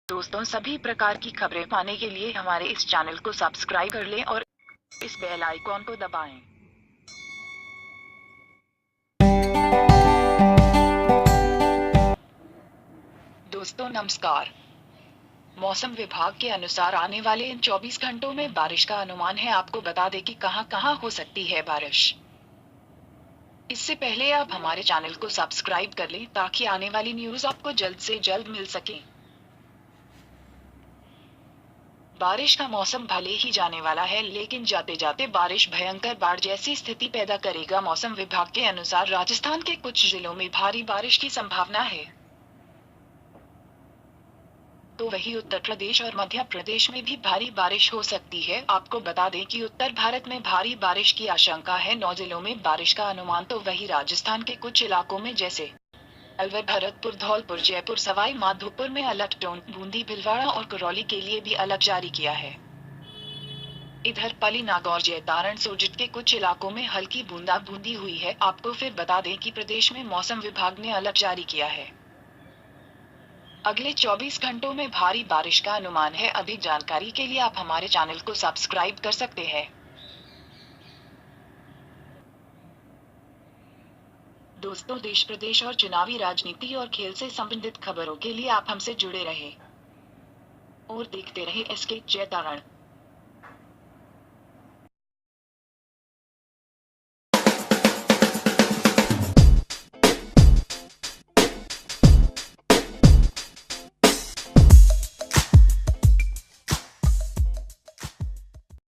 दोस्तों, सभी प्रकार की खबरें पाने के लिए हमारे इस चैनल को सब्सक्राइब कर लें और इस बेल आइकॉन को दबाएं। दोस्तों नमस्कार। मौसम विभाग के अनुसार आने वाले इन 24 घंटों में बारिश का अनुमान है। आपको बता दें कि कहां-कहां हो सकती है बारिश। इससे पहले आप हमारे चैनल को सब्सक्राइब कर लें ताकि आने वाली न्यूज आपको जल्द से जल्द मिल सके। बारिश का मौसम भले ही जाने वाला है, लेकिन जाते जाते बारिश भयंकर बाढ़ जैसी स्थिति पैदा करेगा। मौसम विभाग के अनुसार राजस्थान के कुछ जिलों में भारी बारिश की संभावना है, तो वहीं उत्तर प्रदेश और मध्य प्रदेश में भी भारी बारिश हो सकती है। आपको बता दें कि उत्तर भारत में भारी बारिश की आशंका है। 9 जिलों में बारिश का अनुमान, तो वहीं राजस्थान के कुछ इलाकों में जैसे अलवर, भरतपुर, धौलपुर, जयपुर, सवाई माधोपुर में अलर्ट, टोंक, बूंदी, भिलवाड़ा और करौली के लिए भी अलर्ट जारी किया है। इधर पली, नागौर, जैतारण, सोजित के कुछ इलाकों में हल्की बूंदाबूंदी हुई है। आपको फिर बता दें कि प्रदेश में मौसम विभाग ने अलर्ट जारी किया है। अगले 24 घंटों में भारी बारिश का अनुमान है। अधिक जानकारी के लिए आप हमारे चैनल को सब्सक्राइब कर सकते हैं। दोस्तों, देश प्रदेश और चुनावी राजनीति और खेल से संबंधित खबरों के लिए आप हमसे जुड़े रहें और देखते रहे एसके जैतारण।